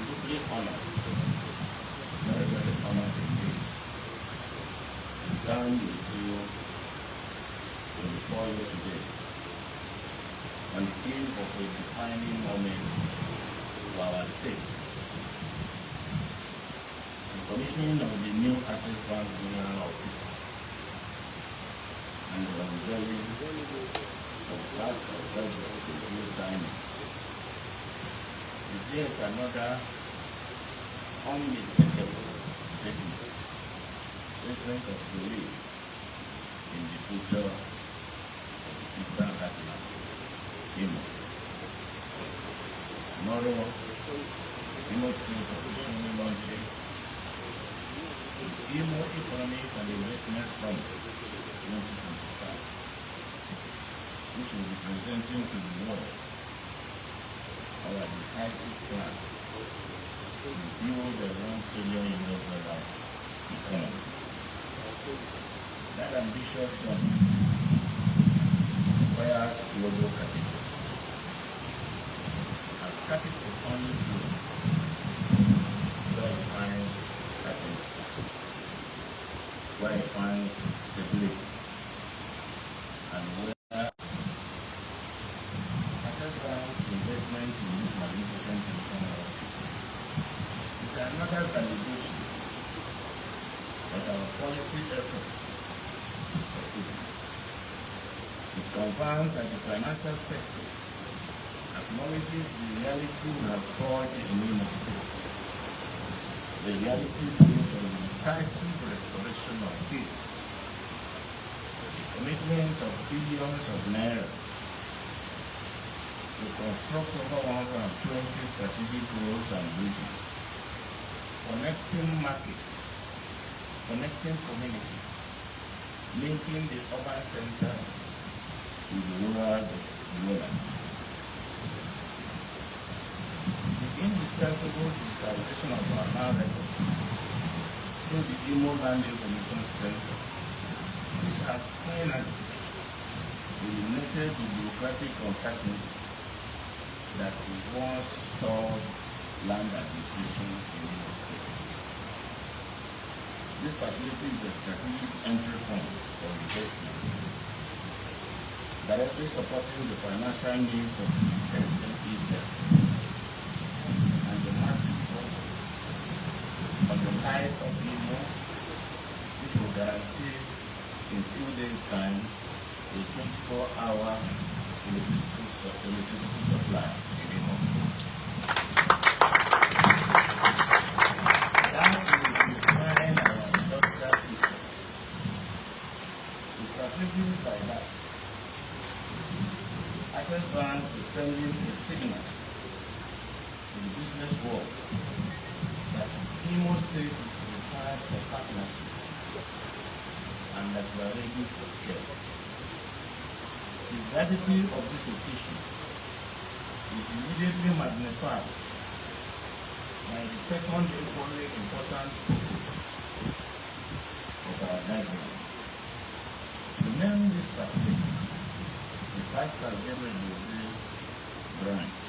I'm deeply honored, very, very honored indeed, to stand with you before you today on the eve of a defining moment for our state. The commissioning of the new Access Bank General Office and the unveiling of Pascal Government signing is yet another unmistakable statement of belief in the future of the Eastern Heartland, Imo. Tomorrow, Imo State officially launches the Imo Economic and Investment Summit 2025, which will be presenting to the world our decisive plan to build a $1 trillion economy. That ambitious journey requires global capital. And capital only flows where it finds certainty, where it finds stability, and where Access Bank's investment in this magnificent regional office is another validation that our policy effort is succeeding. It confirms that the financial sector acknowledges the reality we have forged in Imo State, the reality built on the decisive restoration of peace, the commitment of billions of naira to construct over 120 strategic roads and bridges, connecting markets, connecting communities, linking the urban centers to the rural dwellers. The indispensable digitalization of our land records through the Imo Land Information Center, which has finally eliminated the bureaucratic uncertainty that once stalled land acquisition in Imo State. This facility is a strategic entry point for investment, directly supporting the financial needs of the SME sector and the massive projects on the light of Imo, which will guarantee in a few days' time a 24-hour electricity supply in Imo State. That will define our industrial future. With facilities like that, Access Bank is sending a signal to the business world that Imo State is prepared for partnership and that we are ready for scale. The gravity of this occasion is immediately magnified by the second equally important purpose of our gathering. To name this facility the Pascal branch,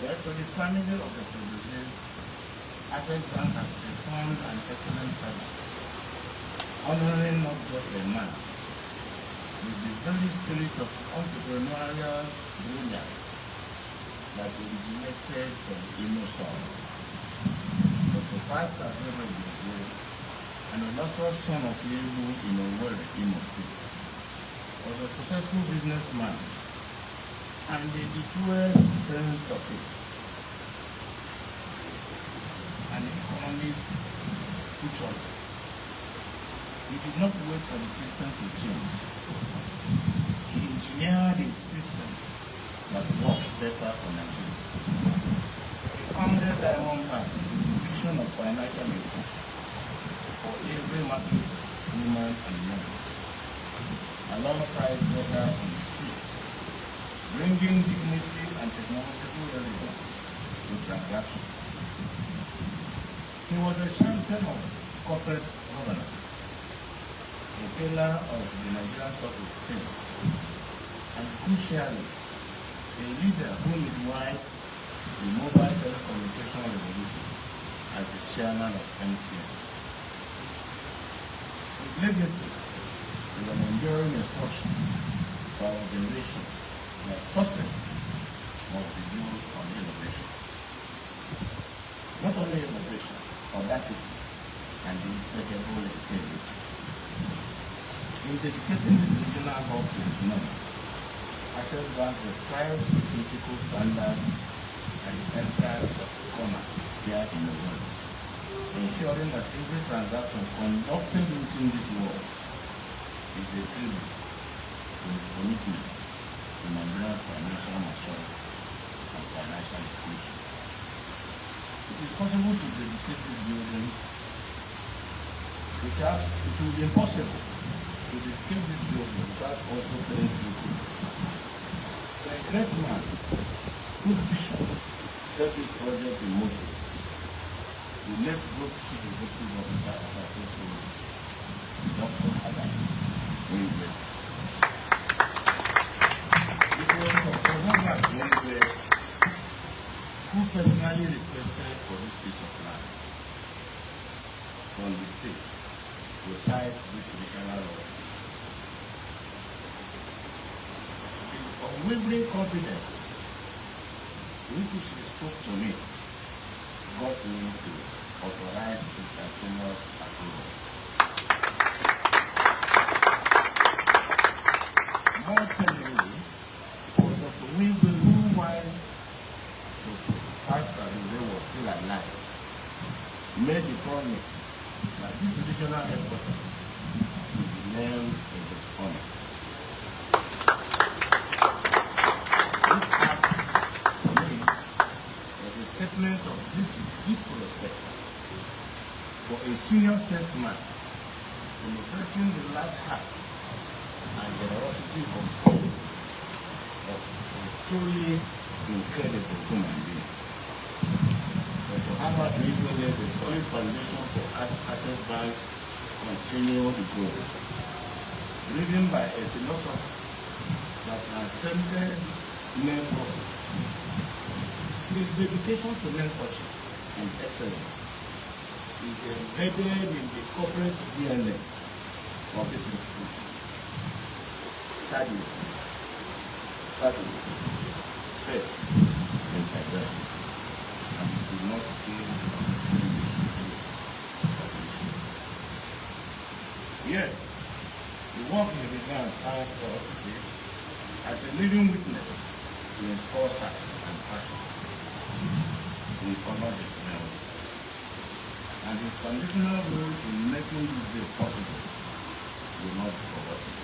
where to the family of the Togozi, Access Bank has performed an excellent service, honoring not just a man, with the very spirit of entrepreneurial brilliance that originated from Imo soil. Dr. Pascal an illustrious son of Imo in Owerri, Imo State, was a successful businessman and the truest sense of it, an economic futurist. He did not wait for the system to change. He engineered a system that worked better for Nigeria. He founded Diamond Bank, the vision of financial inclusion for every market, woman and man, alongside joggers on the street, bringing dignity and technological relevance to transactions. He was a champion of corporate governance, a pillar of the Nigerian Stock Exchange, and crucially, a leader who midwifed the mobile Communication Revolution as the chairman of MTN. His legacy is an enduring instruction for our generation that success must be built on innovation. Not only innovation, audacity, and impeccable integrity. In dedicating this regional hub to his name, Access Bank describes its ethical standards and enterprise of commerce here in the world, ensuring that every transaction conducted within this world is a tribute to its commitment to Nigeria's financial maturity and financial inclusion. It is possible to dedicate this building without, it will be impossible to dedicate this building without also paying tribute to a great man whose vision set this project in motion, the late Group Chief Executive Officer of Access Bank, Dr. Albert Winslow. It was Dr. Albert Winslow who personally requested for this piece of land from the state to site this regional office. The unwavering confidence with which he spoke to me got me to authorize his continuous approval. More tellingly, it was Dr. Winslow who, while Pastor Jose was still alive, made the promise that this regional headquarters would be named in his honor. This act, for me, was a statement of this deep respect for a senior statesman demonstrating the last heart and generosity of spirit of a truly incredible human being. Dr. Albert Winslow laid a solid foundation for Access Bank's continued growth, driven by a philosophy that transcended mere profit. His dedication to mentorship and excellence is embedded in the corporate DNA of this institution. Sadly, faith in Nigeria, and we do not see it on the television to publish. Yet, the work he began stands for today as a living witness to his foresight and passion. We honor his memory, and his foundational role in making this day possible will not be forgotten.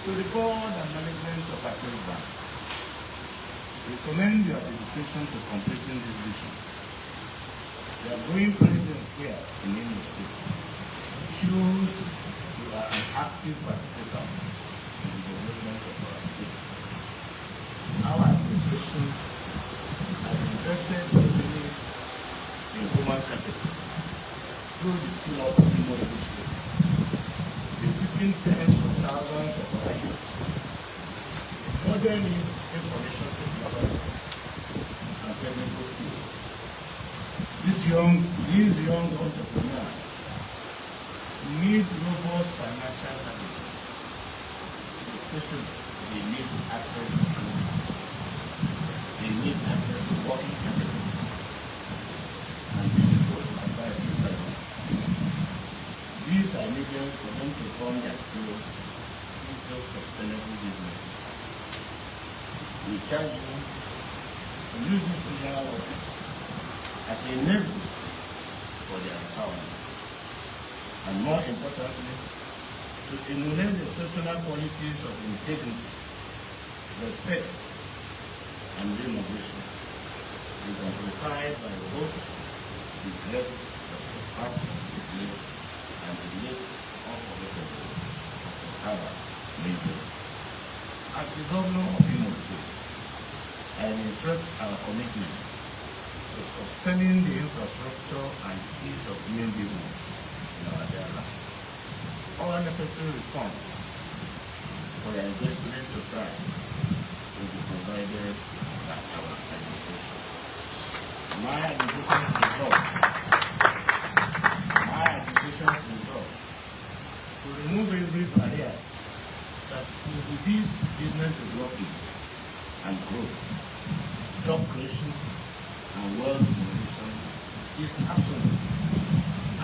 To the board and management of Access Bank, we commend your dedication to completing this vision. Your growing presence here in Imo State shows you are an active participant in the development of our state. Our administration has invested heavily in human capital through the Skill Up Imo initiative, equipping tens of thousands of our youth in modern information technology and technical skills. These young entrepreneurs need robust financial services, especially they need access to credit. They need access to working capital and digital advisory services. These are needed for them to turn their skills into sustainable businesses. We charge you to use this regional office as a nexus for their empowerment, and more importantly, to emulate the exceptional qualities of integrity, respect, and innovation exemplified by both the great Dr. Pastor and the late unforgettable Dr. Albert Winslow. As the governor of Imo State, I reiterate our commitment to sustaining the infrastructure and ease of doing business in our area. All necessary reforms for the investment to thrive will be provided by our administration. My administration's resolve to remove every barrier that inhibits business development and growth, job creation, and wealth generation is absolute,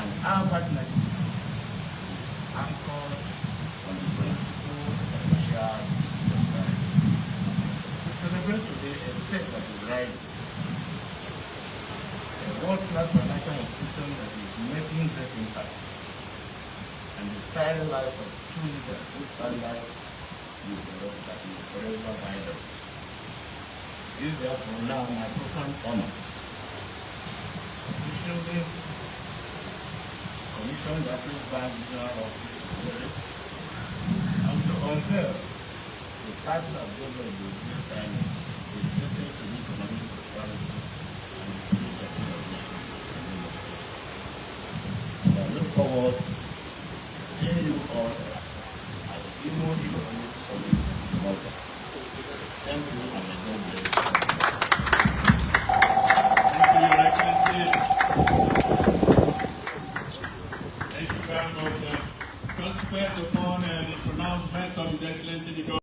and our partnership is anchored on the principle of social prosperity. We celebrate today a state that is rising, a world-class financial institution that is making great impact, and the inspiring lives of two leaders who stand lives that will forever guide us. It is therefore now my profound honor officially commissioned the Access Bank Regional Office Owerri and to unveil the task that GovUzodimma signage dedicated to the economic prosperity and the spirit of innovation in Imo State. And I look forward to seeing you all at the Imo Assembly tomorrow. Thank you, and may God bless you. Thank you, Your Excellency. Thank you very much. Consequent upon the pronouncement of His Excellency the Governor.